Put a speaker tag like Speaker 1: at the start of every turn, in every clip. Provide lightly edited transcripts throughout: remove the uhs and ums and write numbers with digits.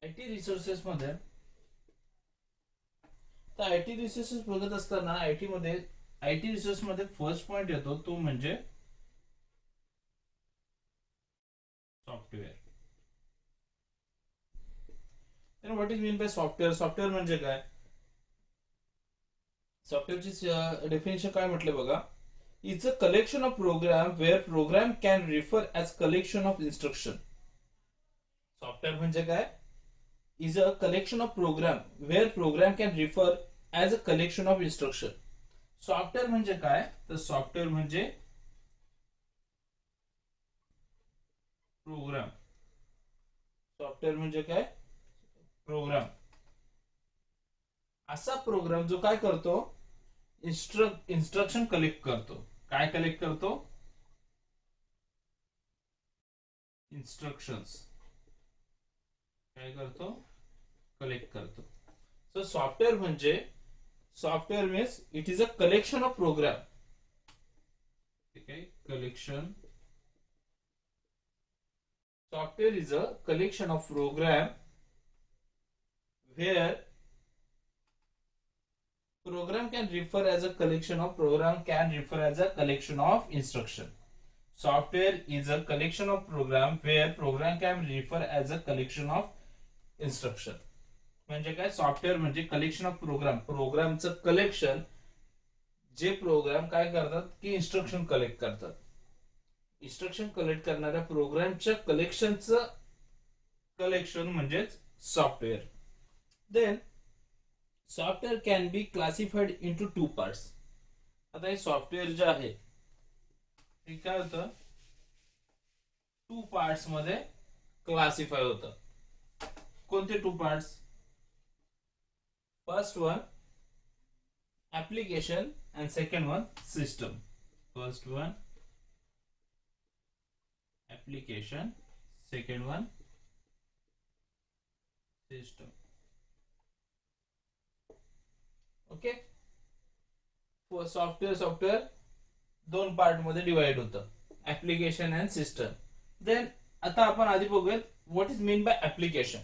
Speaker 1: IT resources मध्ये, तर IT resources बघत असताना आयटी रिसोर्स मध्ये फर्स्ट पॉइंट येतो तो म्हणजे सॉफ्टवेअर. तर what is mean by software? Software म्हणजे काय? सॉफ्टवेअरची डेफिनेशन काय म्हटले बघा. It's a collection of program where program can refer as collection of instruction. Software म्हणजे काय? Is a collection of program where program can refer as a collection of instruction. Software म्हणजे काय? तर सॉफ्टवेअर म्हणजे programme. Software म्हणजे काय? Programme. असा programme जो काय करतो? इन्स्ट्रक्शन कलेक्ट करतो. काय कलेक्ट करतो? इन्स्ट्रक्शन्स काय करतो? कलेक्ट करतो. So software means it is a collection of program. ठीक आहे, collection. Software is a collection of program where program can refer as a collection of program can refer as a collection of instruction. Software is a collection of program where program can refer as a collection of instruction. म्हणजे काय? Software म्हणजे collection of program, प्रोग्रामचं collection, जे program काय करतात की instruction collect करतात. Instruction collect करणाऱ्या प्रोग्रामच्या कलेक्शनचं कलेक्शन म्हणजेच software. Then software can be classified into two parts. आता हे सॉफ्टवेअर जे आहे ते काय होतं? टू पार्ट्स मध्ये क्लासिफाय होतं. कोणते two parts? First one application and second one system. First one application, second one system. Okay. Software दोन पार्ट मध्ये डिवाइड होतं, ऍप्लिकेशन अँड सिस्टम. देन आता आपण आधी बघूयात what is mean by application.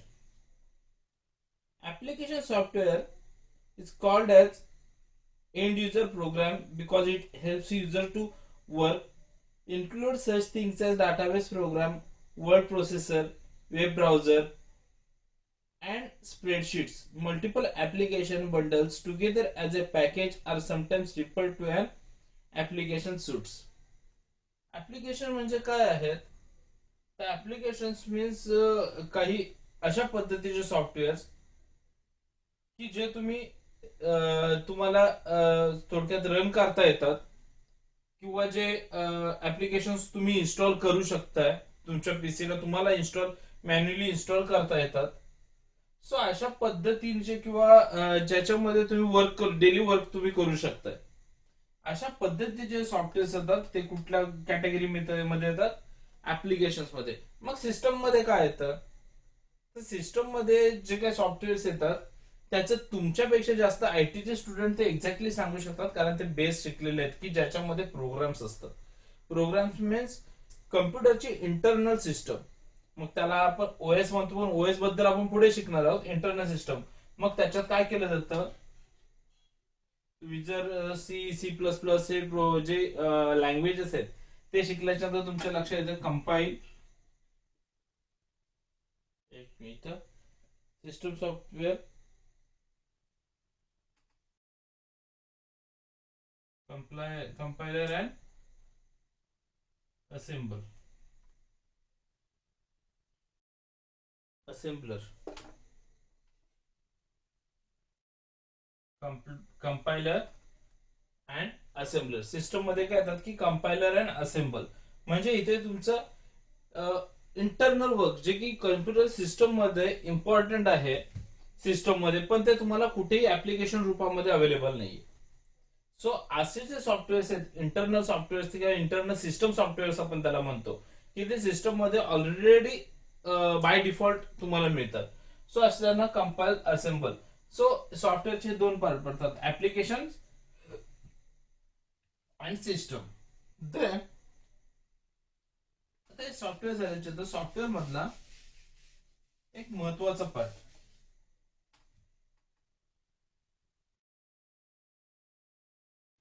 Speaker 1: Application software is called as end user program because it helps user to work, include such things as database program, word processor, web browser and spreadsheets. Multiple application bundles together as a package are sometimes referred to as application suites. Application म्हणजे काय आहेत? तर applications means काही अशा पद्धतीचे software की जे तुम्हाला थोडक्यात रन करता येतात, किंवा जे ऍप्लिकेशन्स तुम्ही इन्स्टॉल करू शकताय तुमच्या पीसीला, तुम्हाला मॅन्युअली इन्स्टॉल करता येतात. सो अशा पद्धतीचे किंवा ज्याच्यामध्ये तुम्ही डेली वर्क तुम्ही करू शकताय, अशा पद्धतीचे सॉफ्टवेअर्स येतात. ते कुठल्या कॅटेगरी मध्ये येतात? ऍप्लिकेशन्स मध्ये. मग सिस्टम मध्ये काय येतं? तर सिस्टम मध्ये जे काही सॉफ्टवेअर्स येतात त्याचं तुमच्यापेक्षा जास्त आयटीचे स्टुडंट ते एक्झॅक्टली सांगू शकतात, कारण ते बेस शिकलेले आहेत की ज्याच्यामध्ये प्रोग्राम्स असतात. प्रोग्राम्स मीन्स कम्प्युटरची इंटरनल सिस्टम. मग त्याला आपण ओएस म्हणतो, पण ओएस बद्दल आपण पुढे शिकणार आहोत. इंटरनल सिस्टम, मग त्याच्यात काय केलं जातं? तुम्ही जर सी प्लस प्लस हे जे लँग्वेजेस आहेत ते शिकल्याच्या नंतर तुमच्या लक्षात येतं कंपाईल. एक minute. System software, compiler and assembler. Compiler and assembler. System मध्ये काय येतात की कंपायलर अँड असेंबल. म्हणजे इथे तुमचं इंटरनल वर्क जे की कम्प्युटर सिस्टम मध्ये इम्पॉर्टंट आहे सिस्टम मध्ये, पण ते तुम्हाला कुठेही ऍप्लिकेशन रूपामध्ये अवेलेबल नाहीये. सो असे जे सॉफ्टवेअर्स आहेत, इंटरनल सॉफ्टवेअर्स किंवा इंटरनल सिस्टम सॉफ्टवेअर्स आपण त्याला म्हणतो, की ते सिस्टम मध्ये ऑलरेडी बाय डिफॉल्ट तुम्हाला मिळतात. सो असताना कंपाईल, असेंबल. सो सॉफ्टवेअरचे दोन पार्ट पडतात, ऍप्लिकेशन आणि सिस्टम. देन आता सॉफ्टवेअर झाल्याचे तर सॉफ्टवेअर मधला एक एक महत्वाचा पार्ट.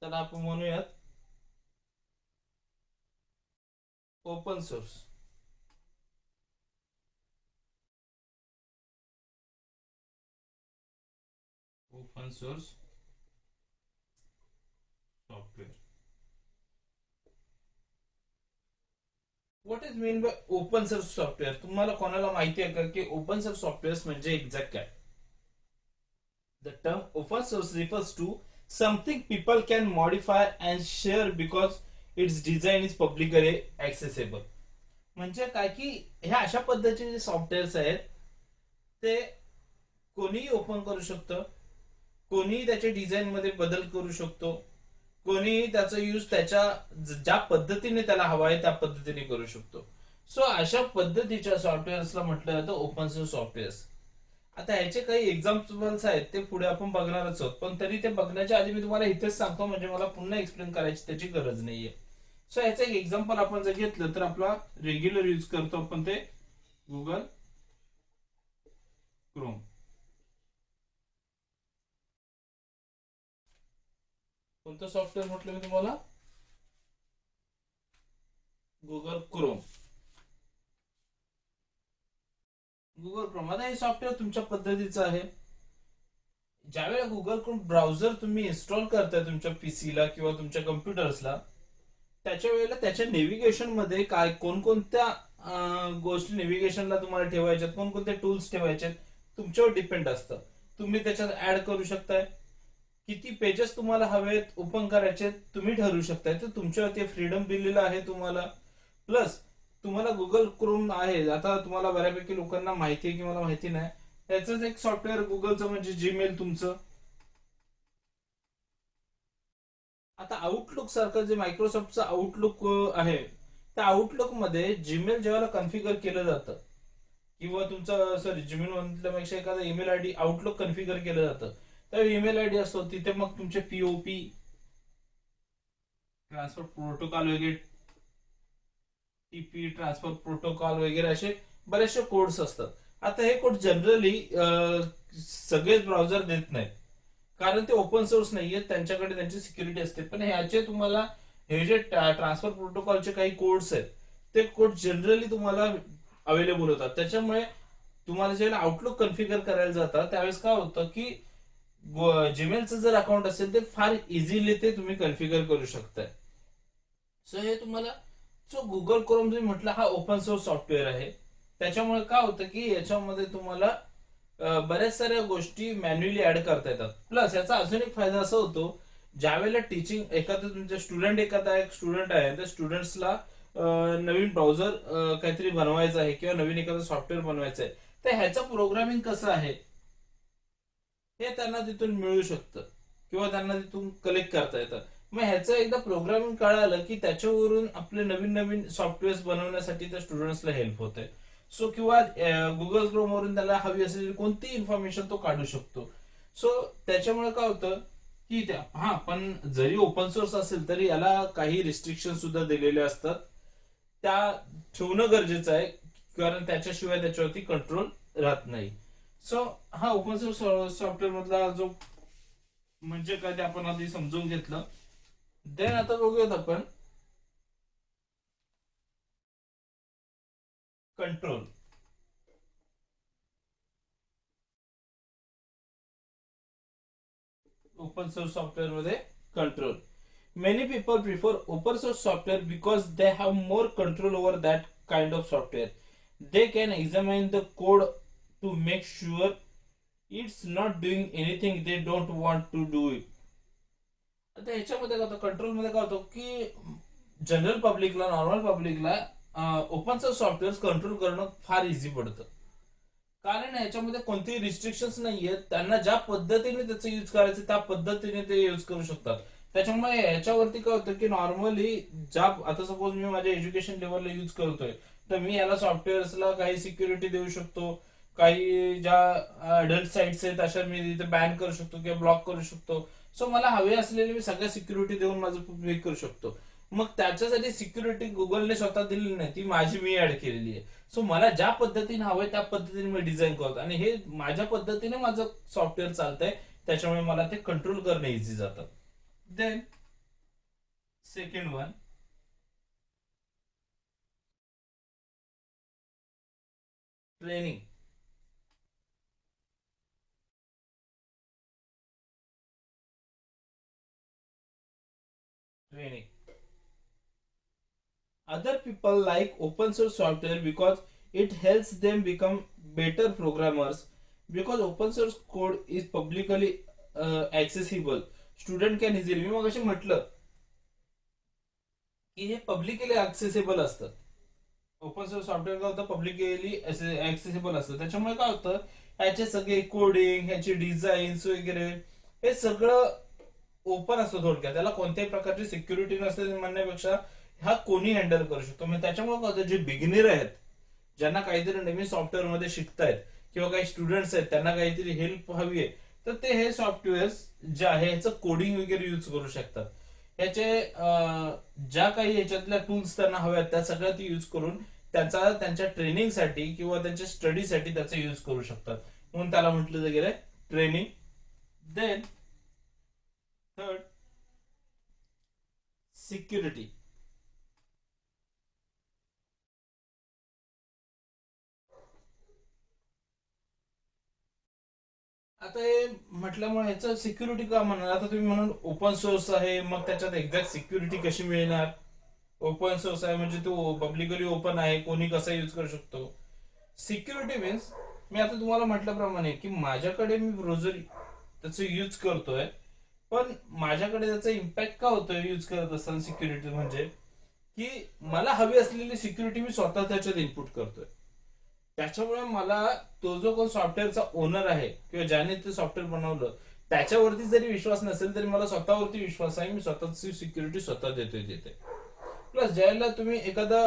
Speaker 1: तर आपण म्हणूयात open source. Open source software. What is mean bye open source software? तुम्हाला कोणाला माहिती आहे का की ओपन सोर्स सॉफ्टवेअर म्हणजे एक्झॅक्ट काय? The term open source refers to something people can modify and share because its design is publicly accessible. म्हणजे काय की ह्या अशा पद्धतीचे जे सॉफ्टवेअर्स आहेत ते कोणीही ओपन करू शकतं, कोणीही त्याच्या डिझाईन मध्ये बदल करू शकतो, कोणीही त्याचा यूज त्याच्या ज्या पद्धतीने त्याला हवा आहे त्या पद्धतीने करू शकतो. सो अशा पद्धतीच्या सॉफ्टवेअर्सला म्हटलं जातं ओपन सोर्स सॉफ्टवेअर्स. आता याचे काही एक्झाम्पल्स आहेत ते पुढे आपण बघणारच आहोत, पण तरी ते बघण्याच्या आधी मी तुम्हाला इथेच सांगतो म्हणजे मला पुन्हा एक्सप्लेन करायची त्याची गरज नाहीये. सो याचं एक एक्झाम्पल आपण जर घेतलं तर आपला रेग्युलर यूज करतो आपण ते गुगल क्रोम. कोणतं सॉफ्टवेअर म्हटलं मी तुम्हाला? Google Chrome. गुगल क्रोम आता हे सॉफ्टवेअर तुमच्या पद्धतीचं आहे. ज्यावेळेला गुगल क्रोम ब्राउझर तुम्ही इन्स्टॉल करताय तुमच्या पीसीला किंवा तुमच्या कम्प्युटर्सला, त्याच्या वेळेला त्याच्या नेव्हिगेशन मध्ये काय कोणकोणत्या गोष्टी नेव्हिगेशनला तुम्हाला ठेवायच्यात, कोणकोणते टूल्स ठेवायचे तुमच्यावर डिपेंड असतं. तुम्ही त्याच्यात ऍड करू शकताय, किती पेजेस तुम्हाला हवेत ओपन करायचे तुम्ही ठरवू शकताय. तर तुमच्यावरती फ्रीडम दिलेलं आहे तुम्हाला. प्लस तुम्हाला गुगल क्रोम आहे, आता तुम्हाला बऱ्यापैकी लोकांना माहिती आहे की मला माहिती नाही, त्याचंच एक सॉफ्टवेअर गुगलचं म्हणजे जीमेल तुमचं. आता आउटलुक सारखं जे मायक्रोसॉफ्टचं आउटलुक आहे त्या आउटलुक मध्ये जीमेल जेव्हा कन्फिगर केलं जातं किंवा तुमचं सॉरी जीमेल म्हटल्यापेक्षा एखादा ईमेल आयडी आउटलुक कन्फिगर केलं जातं, त्या ईमेल आयडी असतो तिथे मग तुमचे पीओपी ट्रान्सफर प्रोटोकॉल वगैरे, टीपी ट्रान्सफर प्रोटोकॉल वगैरे असे बरेचसे कोड्स असतात. आता हे कोड जनरली सगळेच ब्राउझर देत नाहीत कारण ते ओपन सोर्स नाहीये, त्यांच्याकडे त्यांची सिक्युरिटी असते. पण ह्याचे तुम्हाला हे जे ट्रान्सफर प्रोटोकॉलचे काही कोड्स आहेत ते कोड जनरली तुम्हाला अवेलेबल होतात. त्याच्यामुळे तुम्हाला जेव्हा आउटलुक कन्फिगर करायला जातात त्यावेळेस काय होतं की जीमेलचं जर अकाउंट असेल ते फार इझिली ते तुम्ही कन्फिगर करू शकताय. सो हे तुम्हाला सो गुगल क्रोम जे म्हटलं हा ओपन सोर्स सॉफ्टवेअर आहे. त्याच्यामुळे काय होतं की याच्यामध्ये तुम्हाला बऱ्याच साऱ्या गोष्टी मॅन्युअली ऍड करता येतात. प्लस याचा अजून एक फायदा असा होतो, ज्यावेळेला टीचिंग एखादा तुमच्या स्टुडंट एखादा एक स्टुडंट आहे त्या स्टुडंट्सला नवीन ब्राउझर काहीतरी बनवायचं आहे किंवा नवीन एखादं सॉफ्टवेअर बनवायचं आहे, तर ह्याचं प्रोग्रामिंग कसं आहे हे त्यांना तिथून मिळू शकतं किंवा त्यांना तिथून कलेक्ट करता येतं. मग ह्याचं एकदा प्रोग्रामिंग कळालं की त्याच्यावरून आपले नवीन नवीन सॉफ्टवेअर बनवण्यासाठी त्या स्टुडंट्सला हेल्प होते. सो किंवा गुगल क्रोम वरून त्याला हवी असलेली कोणती इन्फॉर्मेशन तो काढू शकतो. सो त्याच्यामुळे काय होतं की हा पण जरी ओपन सोर्स असेल तरी याला काही रिस्ट्रिक्शन सुद्धा दिलेले असतात, त्या ठेवणं गरजेचं आहे कारण त्याच्याशिवाय त्याच्यावरती कंट्रोल राहत नाही. सो हा ओपन सोर्स सॉफ्टवेअर मधला जो म्हणजे काय ते आपण आधी समजून घेतलं. देन आता बघूयात आपण कंट्रोल. ओपन सोर्स सॉफ्टवेअर मध्ये control. Many people prefer open source software because they have more control over that kind of software. They can examine the code to make sure it's not doing anything they don't want to do it. आता ह्याच्यामध्ये काय होतं control मध्ये काय होतं की general पब्लिकला normal पब्लिकला ओपन सोर्स सॉफ्टवेअर कंट्रोल करणं फार इझी पडतं कारण याच्यामध्ये कोणतेही रिस्ट्रिक्शन्स नाहीयेत. त्यांना ज्या पद्धतीने त्याचं यूज करायचं त्या पद्धतीने ते यूज करू शकतात. त्याच्यामुळे याच्यावरती काय होतं की नॉर्मली ज्या आता सपोज मी माझ्या एज्युकेशन लेवलला यूज करतोय तर मी याला सॉफ्टवेअर्सला काही सिक्युरिटी देऊ शकतो, काही ज्या अडल्ट साइट्स आहेत अशा मी तिथे बॅन करू शकतो किंवा ब्लॉक करू शकतो. सो मला हवे असलेले मी सगळ्या सिक्युरिटी देऊन माझं हे करू शकतो. मग त्याच्यासाठी सिक्युरिटी गुगलने स्वतः दिलेली नाही, ती माझी मी ऍड केलेली आहे. सो मला ज्या पद्धतीने हवंय त्या पद्धतीने मी डिझाईन करतो आणि हे माझ्या पद्धतीने माझं सॉफ्टवेअर चालतंय, त्याच्यामुळे मला ते कंट्रोल करणं इझी जातं. Then second one, training. Training. Other people like open source software because it helps them become better programmers, because open source code is publicly accessible. Student can easily, मी मगाशी म्हटलं की हे पब्लिकली ऍक्सेसिबल असतं. Open source software काय होतं, publicly accessible असतं. त्याच्यामुळे काय होतं, ह्याचे सगळे कोडिंग, ह्याचे डिझाईन्स वगैरे हे सगळं ओपन असतं. थोडक्यात त्याला कोणत्याही प्रकारची सिक्युरिटी नसते म्हणण्यापेक्षा हा कोणी हँडल करू शकतो. म्हणजे त्याच्यामुळे काय होतं, जे बिगिनर आहेत, ज्यांना काहीतरी नवीन सॉफ्टवेअर मध्ये शिकतायत किंवा काही स्टुडंट्स आहेत त्यांना काहीतरी हेल्प हवी आहे, तर ते हे सॉफ्टवेअर जे आहे ह्याचं कोडिंग वगैरे युज करू शकतात. ह्याचे ज्या काही ह्याच्यातल्या टूल्स त्यांना हव्यात त्या सगळ्या ती युज करून त्यांच्या ट्रेनिंगसाठी किंवा त्यांच्या स्टडीसाठी त्याचा युज करू शकतात. म्हणून त्याला म्हटलं गेलंय ट्रेनिंग. Then third, security. आता हे म्हटल्यामुळे ह्याचं सिक्युरिटी का म्हणणार, आता तुम्ही म्हणून ओपन सोर्स आहे मग त्याच्यात एक्झॅक्ट सिक्युरिटी कशी मिळणार. ओपन सोर्स आहे म्हणजे तो पब्लिकली ओपन आहे, कोणी कसा युज करू शकतो. सिक्युरिटी मीन्स मी आता तुम्हाला म्हटल्याप्रमाणे की माझ्याकडे मी ब्राउझर त्याचं यूज करतोय, पण माझ्याकडे त्याचा इम्पॅक्ट का होतोय यूज करत असताना सिक्युरिटी म्हणजे की मला हवी असलेली सिक्युरिटी मी स्वतः त्याच्यात इनपुट करतोय. त्याच्यामुळे मला तो जो कोण सॉफ्टवेअरचा ओनर आहे किंवा ज्याने ते सॉफ्टवेअर बनवलं त्याच्यावरती जरी विश्वास नसेल तरी मला स्वतःवरती विश्वास आहे, मी स्वतःची सिक्युरिटी स्वतः देतोय तिथे. प्लस ज्यावेळेला तुम्ही एखादा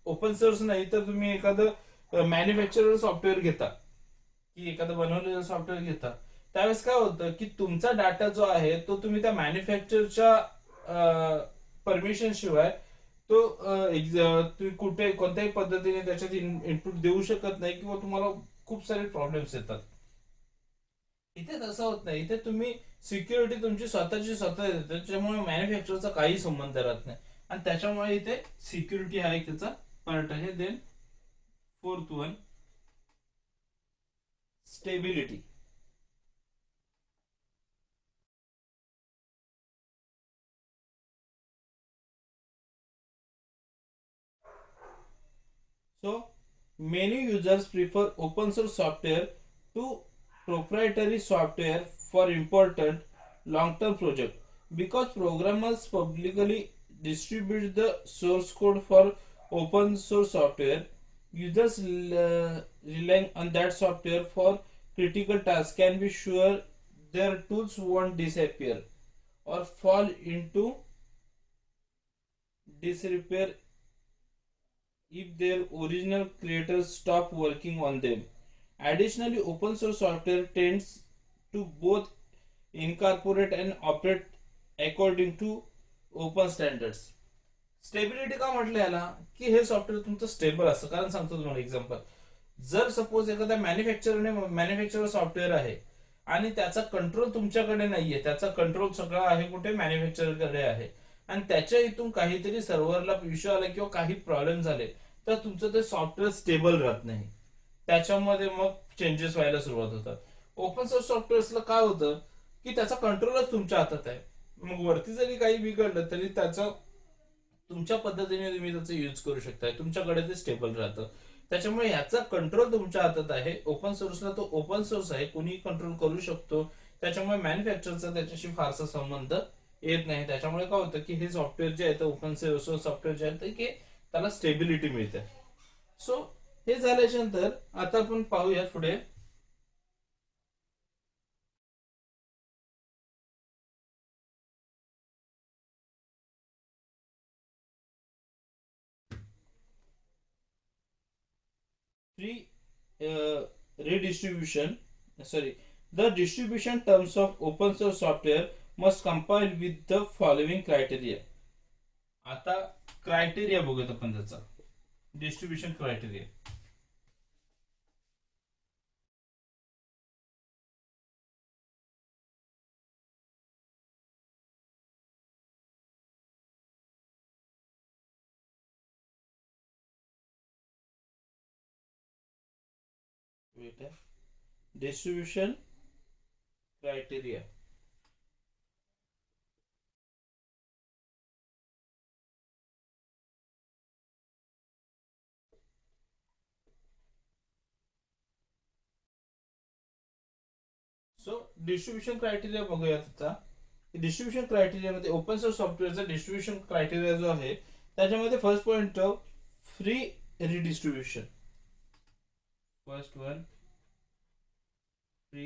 Speaker 1: ओपन सोर्स नाही तर तुम्ही एखादं मॅन्युफॅक्चरर सॉफ्टवेअर घेता की एखादं बनवलेलं सॉफ्टवेअर घेता, त्यावेळेस काय होतं की तुमचा डाटा जो आहे तो तुम्ही त्या मॅन्युफॅक्चरच्या परमिशन शिवाय तो तुम्ही कुठे कोणत्याही पद्धतीने त्याच्यात इनपुट देऊ शकत नाही किंवा तुम्हाला खूप सारे प्रॉब्लेम्स येतात. इथे तसं होत नाही, इथे तुम्ही सिक्युरिटी तुमची स्वतःची स्वतः देते, त्याच्यामुळे मॅन्युफॅक्चरचा काही संबंध राहत नाही आणि त्याच्यामुळे इथे सिक्युरिटी हा एक त्याचा पार्ट आहे. Then fourth one, stability. So many users prefer open source software to proprietary software for important long-term projects, because programmers publicly distribute the source code for open source software. Users relying on that software for critical tasks can be sure their tools won't disappear or fall into disrepair if their original creators stop working on them. Additionally, open source software tends to both incorporate and operate according to open standards. Stability का म्हटलं याला की हे software तुमचं stable असतं. कारण सांगतो तुम्हाला एक्झाम्पल, जर सपोज एखाद्या मॅन्युफॅक्चर सॉफ्टवेअर आहे आणि त्याचा कंट्रोल तुमच्याकडे नाहीये, त्याचा कंट्रोल सगळा आहे कुठे, मॅन्युफॅक्चरकडे आहे, आणि त्याच्या इथून काहीतरी सर्व्हरला इश्यू आला किंवा काही प्रॉब्लेम झाले तर तुमचं ते सॉफ्टवेअर स्टेबल राहत नाही, त्याच्यामध्ये मग चेंजेस व्हायला सुरुवात होतात. ओपन सोर्स सॉफ्टवेअर्सला काय होतं की त्याचा कंट्रोलच तुमच्या हातात आहे, मग वरती जरी काही बिघडलं तरी त्याचा तुमच्या पद्धतीने तुम्ही त्याचा यूज करू शकताय, तुमच्याकडे ते स्टेबल राहतं. त्याच्यामुळे याचा कंट्रोल तुमच्या हातात आहे. ओपन सोर्सला तो ओपन सोर्स आहे, कोणी कंट्रोल करू शकतो, त्याच्यामुळे मॅन्युफॅक्चरचा त्याच्याशी फारसा संबंध येत नाही. त्याच्यामुळे काय होतं की हे सॉफ्टवेअर जे आहे ओपन सोर्स सॉफ्टवेअर जे आहे की त्याला स्टेबिलिटी मिळते. सो हे झाल्याच्या नंतर आता आपण पाहूया पुढे free redistribution. Sorry, the distribution terms of open source software must comply with the following criteria. आता क्रायटेरिया बघूयात आपण त्याचा, distribution criteria. Distribution criteria. So distribution criteria बघूयात आता. डिस्ट्रीब्युशन क्रायटेरियामध्ये ओपन सोर्स सॉफ्टवेअरचा डिस्ट्रीब्युशन क्रायटेरिया जो आहे त्याच्यामध्ये first point free redistribution. First one, free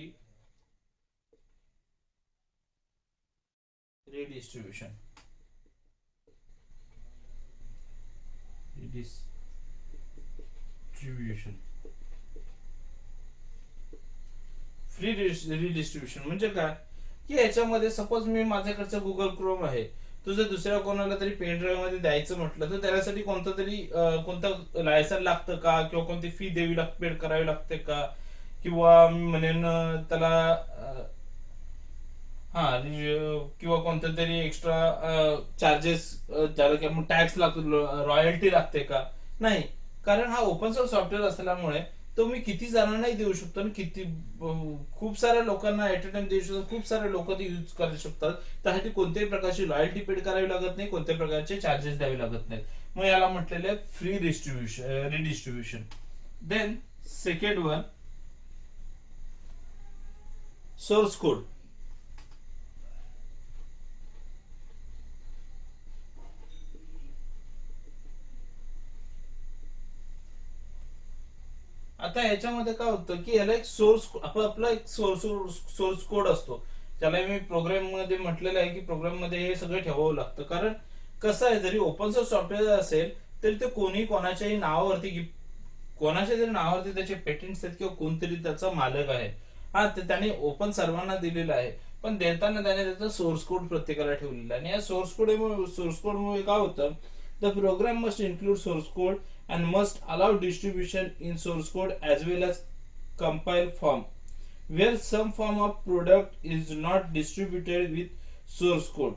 Speaker 1: redistribution. Free redistribution म्हणजे काय की याच्यामध्ये सपोज मी माझ्याकडचं गुगल क्रोम आहे, तुझं दुसऱ्या कोणाला तरी पेन ड्राईव्ह मध्ये द्यायचं म्हटलं तर त्यासाठी कोणतं लायसन लागतं का, किंवा कोणती फी पेड करावी लागते का, किंवा मी म्हणेन त्याला हा किंवा कोणतं तरी एक्स्ट्रा चार्जेस ज्याला की आपण टॅक्स लागतो, रॉयल्टी लागते का, नाही. कारण हा ओपन सोर्स सॉफ्टवेअर असल्यामुळे तो मी किती जणांनाही देऊ शकतो आणि खूप साऱ्या लोकांना ऍट अ टाइम देऊ शकतो, खूप सारे लोक ते यूज करू शकतात. त्यासाठी कोणत्याही प्रकारची रॉयल्टी पेड करावी लागत नाही, कोणत्याही प्रकारचे चार्जेस द्यावे लागत नाहीत. मग याला म्हटलेलं आहे free redistribution. Then second one, source code. आता याच्यामध्ये काय होतं की याला एक आपला एक सोर्स कोड असतो, त्याला मी प्रोग्राम मध्ये म्हटलेलं आहे की प्रोग्राम मध्ये हे सगळं ठेवावं लागतं. कारण कसं आहे, जरी ओपन सोर्स सॉफ्टवेअर असेल तरी ते कोणाच्याही नावावरती कोणाच्या तरी नावावरती त्याचे पेटंट्स आहेत किंवा कोणतरी त्याचा मालक आहे. हा, ते त्याने ओपन सर्वांना दिलेला आहे, पण देताना त्याने त्याचा सोर्स कोड प्रत्येकाला ठेवलेला आहे. आणि या सोर्स कोडमुळे काय होतं, the program must include source code and must allow distribution in source code as well as compile form. Where some form of product is not distributed with source code,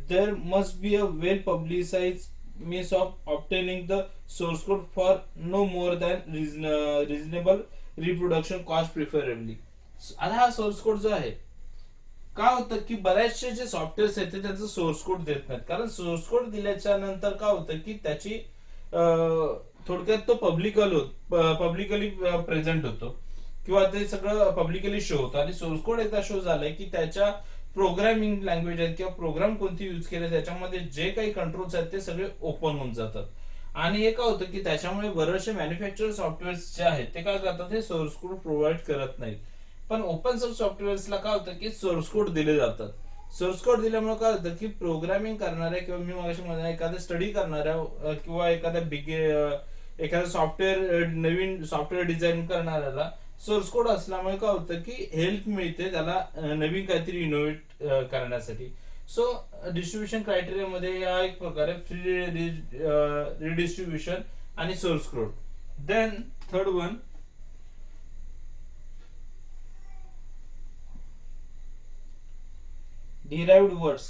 Speaker 1: there must be a well publicized means of obtaining the source code for no more than reasonable reproduction cost preferably. आता हा source code जो आहे, काय होतं की बऱ्याचशे जे softwares आहेत ते त्याचं सोर्स कोड देत नाहीत. कारण सोर्स कोड दिल्याच्या नंतर काय होतं की त्याची थोडक्यात तो पब्लिकली प्रेझेंट होतो, किंवा ते सगळं पब्लिकली शो होतं. आणि सोर्स कोड एकदा शो झालाय की त्याच्या प्रोग्रामिंग लँग्वेज आहेत किंवा प्रोग्राम कोणती यूज केले त्याच्यामध्ये जे काही कंट्रोल्स आहेत ते सगळे ओपन होऊन जातात. आणि हे काय होतं की त्याच्यामुळे बरेचसे मॅन्युफॅक्चर सॉफ्टवेअर जे आहेत ते काय करतात, हे सोर्स कोड प्रोव्हाइड करत नाहीत. पण ओपन सोर्स सॉफ्टवेअर्सला काय होतं की सोर्स कोड दिले जातात. सोर्स कोड दिल्यामुळे काय होतं की प्रोग्रामिंग करणाऱ्या किंवा मी मगाशी म्हणा एखादा स्टडी करणाऱ्या किंवा एखादा सॉफ्टवेअर नवीन सॉफ्टवेअर डिझाईन करणाऱ्याला सोर्स कोड असल्यामुळे काय होतं की हेल्प मिळते त्याला नवीन काहीतरी इनोव्हेट करण्यासाठी. सो डिस्ट्रीब्युशन क्रायटेरिया मध्ये या एक प्रकारे फ्री रिडिस्ट्रीब्युशन आणि source code. Then third one, derived words.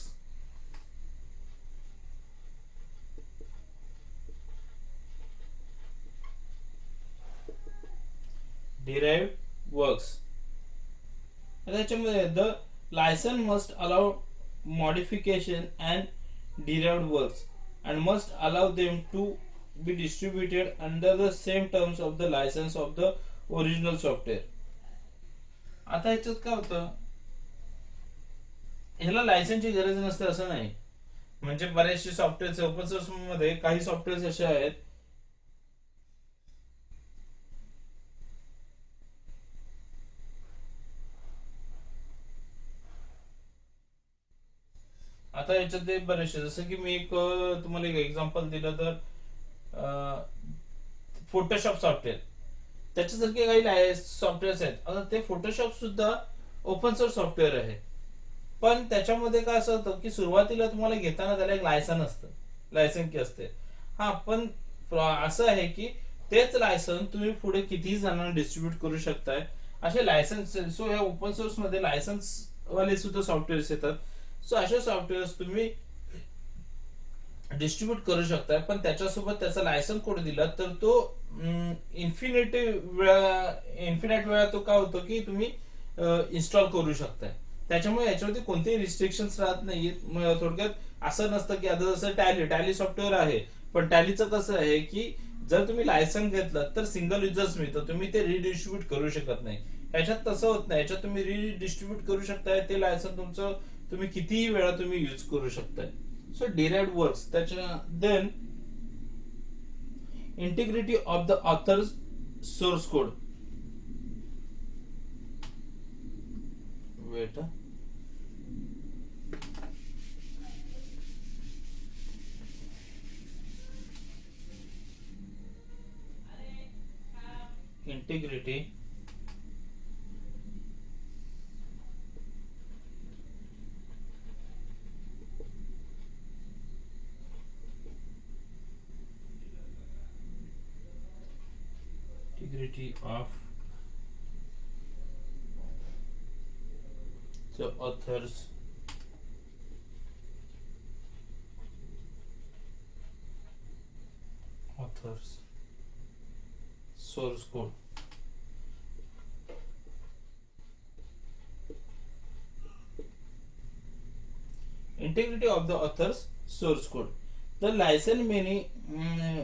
Speaker 1: Derived works. त्याच्यामध्ये the license must allow modification and derived works and must allow them to be distributed under the same terms of the license of the original software. आता याच्यात काय होतं, ह्याला लायसन्सची गरज नसते असं नाही. म्हणजे बरेचसे सॉफ्टवेअर ओपन सोर्स मध्ये काही सॉफ्टवेअर असे आहेत आता याच्यात ते बरेचसे, जसं की मी तुम्हाला एक एक्झाम्पल दिलं तर फोटोशॉप सॉफ्टवेअर, त्याच्यासारखे काही सॉफ्टवेअर आहेत. आता ते फोटोशॉप सुद्धा ओपन सोर्स सॉफ्टवेअर आहे. पण त्याच्यामध्ये काय असं होतं की सुरुवातीला तुम्हाला घेताना त्याला एक लायसन असतं, लायसन की असते. हा पण असं आहे की तेच लायसन तुम्ही पुढे कितीही जणांना डिस्ट्रीब्यूट करू शकताय. असे लायसन्स, सो या ओपन सोर्स मध्ये लायसन्स वाले सुद्धा सॉफ्टवेअर्स येतात. सो असे सॉफ्टवेअर्स तुम्ही डिस्ट्रीब्यूट करू शकता, पण त्याच्यासोबत त्याचा लायसन कोड दिला तर तो इन्फिनाइट वेळा तो काय होतो की तुम्ही इन्स्टॉल करू शकताय. त्याच्यामुळे याच्यावरती कोणतेही रिस्ट्रिक्शन्स राहत नाहीत. थोडक्यात असं नसतं की आता जसं टॅली सॉफ्टवेअर आहे, पण टॅलीचं कसं आहे की जर तुम्ही लायसन घेतलं तर सिंगल युजर्स मिळतं, तुम्ही ते रिडिस्ट्रीब्यूट करू शकत नाही. याच्यात तसं होत नाही, याच्यात तुम्ही रिडिस्ट्रीब्यूट करू शकताय. ते लायसन तुमचं तुम्ही कितीही वेळा तुम्ही यूज करू शकताय. सो derived वर्क्स त्याच्या then integrity of the author's source code. Wait, integrity integrity of the authors source code. Integrity of the author's source code. The license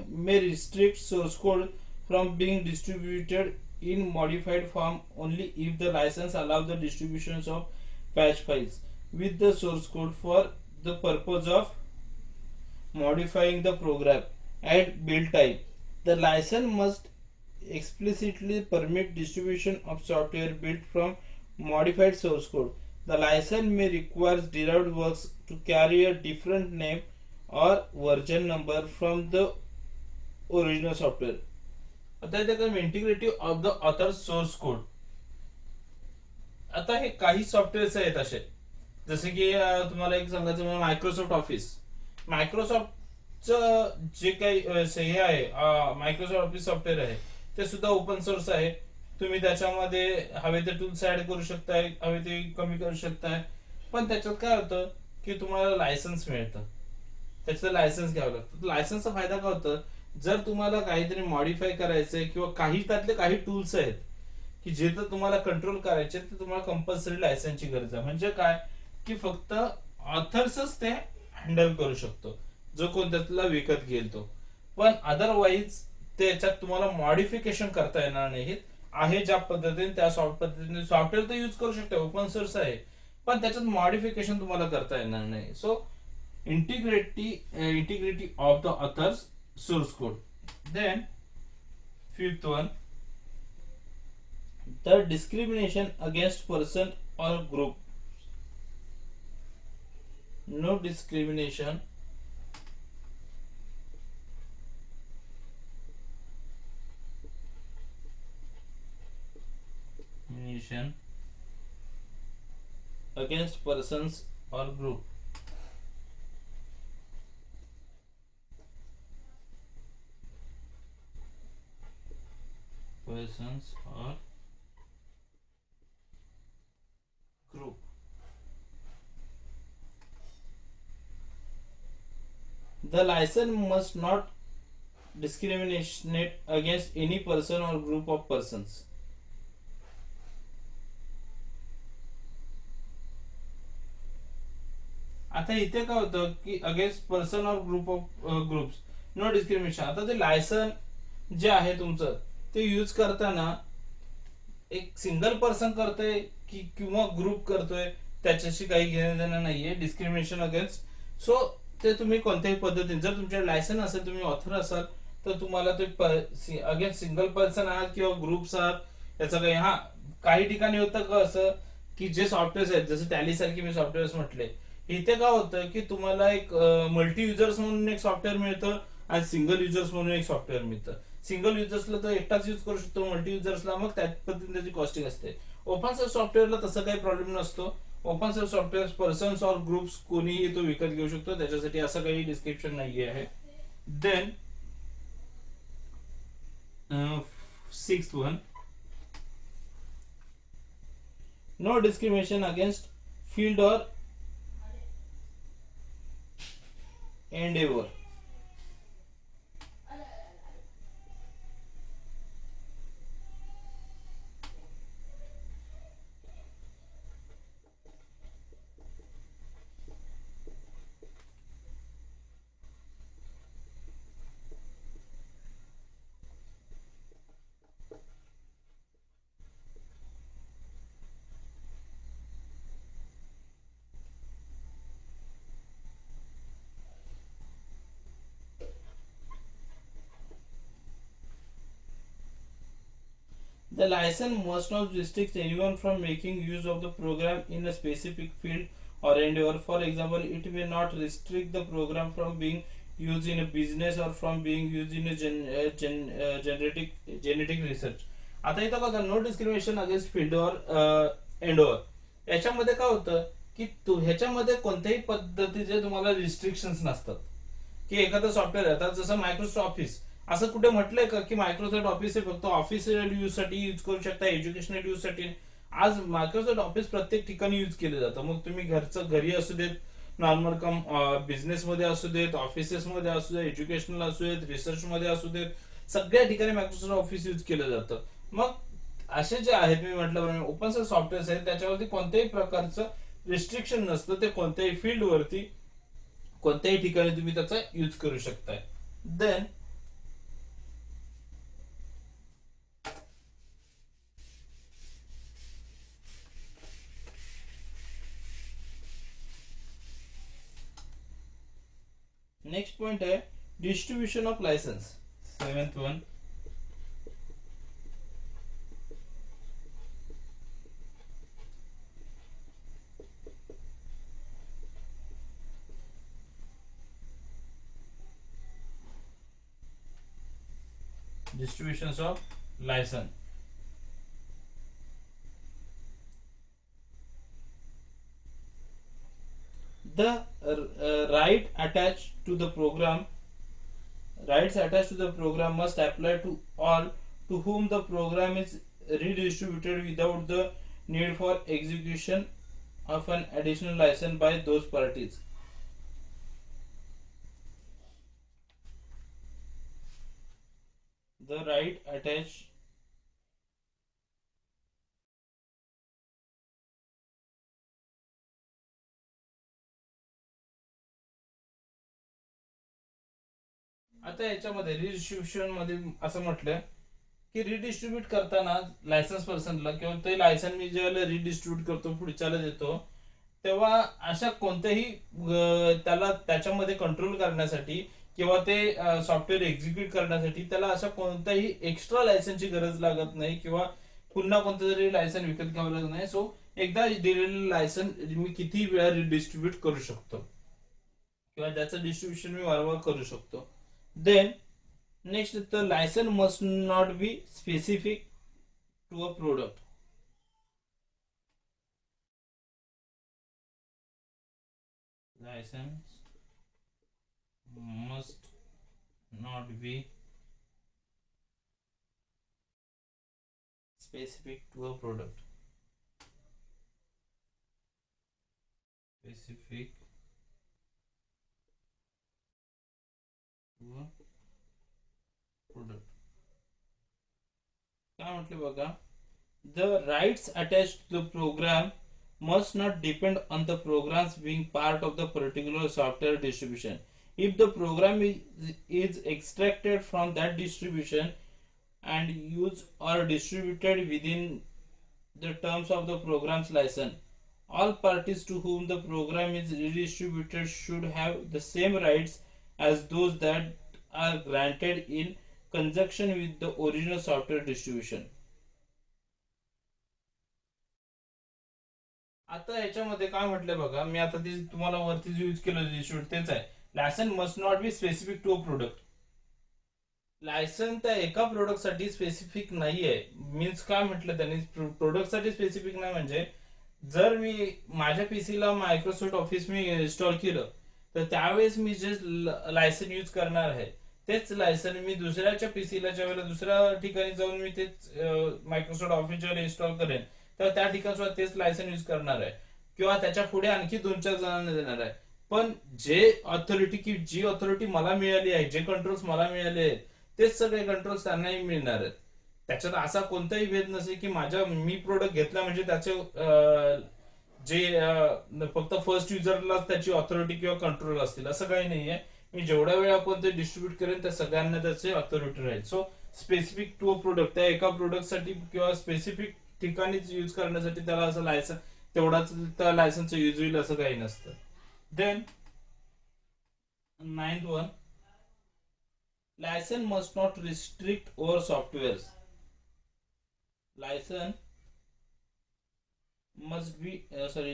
Speaker 1: may restrict source code from being distributed in modified form only if the license allows the distributions of patch files with the source code for the purpose of modifying the program at build time. The license must explicitly permit distribution of software built from modified source code. The license may require derived works to carry a different name or version number from the original software. आता इथे integrity of the author source code. आता हे काही softwares आहेत असे, जसे की तुम्हाला एक सांगायचं म्हणजे मायक्रोसॉफ्ट ऑफिस. मायक्रोसॉफ्टचं जे काही हे आहे, मायक्रोसॉफ्ट ऑफिस सॉफ्टवेअर आहे, ते सुद्धा ओपन सोर्स आहे. तुम्ही त्याच्यामध्ये हवे ते टूल्स ऍड करू शकताय, हवे ते कमी करू शकताय. पण त्याच्यात काय होतं की तुम्हाला लायसन्स मिळतं, त्याचं लायसन्स घ्यावं लागतं. लायसन्सचा फायदा काय होतं, जर तुम्हाला काहीतरी मॉडीफाय करायचंय किंवा काही त्यातले काही टूल्स आहेत की जे तर तुम्हाला कंट्रोल करायचे, तर तुम्हाला कंपल्सरी लायसन्सची गरज आहे. म्हणजे काय की फक्त ऑथर्सच ते हँडल करू शकतो, जो कोण त्यातला विकत घेईल तो. पण अदरवाईज त्याच्यात तुम्हाला मॉडिफिकेशन करता येणार नाही. आहे ज्या पद्धतीने त्या पद्धतीने सॉफ्टवेअर तर यूज करू शकता, ओपन सोर्स आहे, पण त्याच्यात मॉडिफिकेशन तुम्हाला करता येणार नाही. So integrity of the authors source code. Then fifth one, the discrimination against person or group. No discrimination against persons or group. Persons or group. The license must not discriminate against any person or group of persons. आता इथे काय होतं की against person or group of groups, no discrimination. आता ते licence जे आहे तुमचं ते यूज करताना एक सिंगल पर्सन करतोय की किंवा ग्रुप करतोय त्याच्याशी काही घेणं देणं नाहीये. डिस्क्रिमिनेशन अगेन्स्ट, सो ते तुम्ही कोणत्याही पद्धतीने, जर तुमचे लायसन असेल, तुम्ही ऑथर असाल, तर तुम्हाला ते अगेन्स्ट सिंगल पर्सन आहात किंवा ग्रुप्स आहात, याचं काही. हा काही ठिकाणी होतं का असं की जे सॉफ्टवेअर्स आहेत, जसं टॅली सारखे मी सॉफ्टवेअर्स म्हटले, इथे काय होतं की तुम्हाला एक मल्टी युजर्स म्हणून एक सॉफ्टवेअर मिळतं आणि सिंगल युजर्स म्हणून एक सॉफ्टवेअर मिळतं. सिंगल युजर्सला तर एकटाच यूज करू शकतो, मल्टी युजर्सला मग त्या पद्धतीने त्याची कॉस्टिंग असते. ओपन सोर्स सॉफ्टवेअरला तसं काही प्रॉब्लेम नसतो. ओपन सोर्स सॉफ्टवेअर पर्सन्स और ग्रुप्स कोणीही तो विकत घेऊ शकतो, त्याच्यासाठी असं काही डिस्क्रिप्शन नाही आहे. Then sixth one, no discrimination against field or endeavour. The license must not restrict anyone from making use of the program in a specific field or endeavor. For example, it may not restrict the program from being used in a business or from being used in a genetic research. आता इथं बघा, no discrimination against field और Endeavour, याच्यामध्ये काय होतं की ह्याच्यामध्ये कोणत्याही पद्धतीचे तुम्हाला रिस्ट्रिक्शन्स नसतात. की एखादं सॉफ्टवेअर आहे, आता जसं मायक्रोसॉफ्ट ऑफिस, असं कुठे म्हटलंय का की मायक्रोसॉफ्ट ऑफिस हे फक्त ऑफिशियल यूज साठी यूज करू शकता, एज्युकेशनल यूज साठी? आज मायक्रोसॉफ्ट ऑफिस प्रत्येक ठिकाणी यूज केलं जातं. मग तुम्ही घरी असू देत, नॉर्मल कम बिझनेस मध्ये असू देत, ऑफिसेस मध्ये असू देत, एज्युकेशनल असू देत, रिसर्च मध्ये असू देत, सगळ्या ठिकाणी मायक्रोसॉफ्ट ऑफिस यूज केलं जातं. मग असे जे आहेत, मी म्हटल्याप्रमाणे ओपन सोर्स सॉफ्टवेअर्स आहेत, त्याच्यावरती कोणत्याही प्रकारचं रिस्ट्रिक्शन नसतं. ते कोणत्याही फील्ड वरती, कोणत्याही ठिकाणी तुम्ही त्याचा यूज करू शकताय. देन नेक्स्ट पॉइंट है distribution of licence. Seventh one, distributions of license. The right attached to the program, rights attached to the program must apply to all to whom the program is redistributed without the need for execution of an additional license by those parties. The right attached आता याच्यामध्ये रिडिस्ट्रीब्युशन मध्ये असं म्हटलं की redistribute करताना licence पर्सनला किंवा ते licence मी ज्यावेळेला रिडिस्ट्रीब्यूट करतो, पुढच्याला देतो, तेव्हा अशा कोणत्याही त्याला त्याच्यामध्ये कंट्रोल करण्यासाठी किंवा ते सॉफ्टवेअर एक्झिक्यूट करण्यासाठी त्याला अशा कोणत्याही एक्स्ट्रा लायसन्सची गरज लागत नाही किंवा पुन्हा कोणतं तरी लायसन विकत घ्यावं लागत नाही. सो एकदा दिलेलं लायसन मी किती वेळा रिडिस्ट्रीब्यूट करू शकतो किंवा त्याचं डिस्ट्रीब्युशन मी वारंवार करू शकतो. Then next, the license must not be specific to a product. License must not be specific to a product. Specific to a product. काय म्हटलं बघा, the rights attached to the program must not depend on the programs being part of the particular software distribution. If the program is extracted from that distribution and used or distributed within the terms of the program's license, all parties to whom the program is redistributed should have the same rights as those that are granted in conjunction with the original software distribution. आता याच्यामध्ये काय म्हटलंय बघा, मी आता ते तुम्हाला वरती जो यूज केलं डिस्ट्रीब्यूट तेच आहे. Licence must not be specific to a product. Licence त्या एका प्रोडक्ट साठी स्पेसिफिक नाहीये. मीन्स काय म्हटलं त्यांनी, प्रोडक्ट साठी स्पेसिफिक नाही म्हणजे जर मी माझ्या पीसीला मायक्रोसॉफ्ट ऑफिस मी इन्स्टॉल केलं, तर त्यावेळेस मी जे लायसन यूज करणार आहे तेच लायसन मी दुसऱ्याच्या पीसीला ज्या वेळेला दुसऱ्या ठिकाणी जाऊन मी तेच मायक्रोसॉफ्ट ऑफिस ज्यावेळेला इन्स्टॉल करेन, तर त्या ठिकाणी सुद्धा तेच लायसन यूज करणार आहे किंवा त्याच्या पुढे आणखी 2-4 जणांना देणार आहे. पण जी ऑथॉरिटी मला मिळाली आहे, जे कंट्रोल्स मला मिळाले आहेत, तेच सगळे कंट्रोल्स त्यांनाही मिळणार आहेत. त्याच्यात असा कोणताही भेद नसेल की मी प्रोडक्ट घेतला म्हणजे त्याचे फक्त फर्स्ट युजरलाच त्याची ऑथॉरिटी किंवा कंट्रोल असतील असं काही नाहीये. मी जेवढ्या वेळ आपण ते डिस्ट्रीब्युट करेन त्या सगळ्यांना त्याचे ऑथॉरिटी राहील. सो स्पेसिफिक टू प्रोडक्ट, त्या एका प्रोडक्टसाठी किंवा स्पेसिफिक ठिकाणीच यूज करण्यासाठी त्याला असं लायसन, तेवढाच त्या लायसनचं यूज होईल असं काही नसतं. Then 9th one, license must not restrict over softwares. License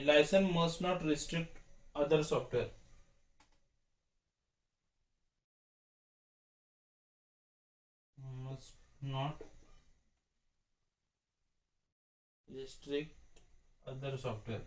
Speaker 1: license must not restrict other software. Must not restrict other software.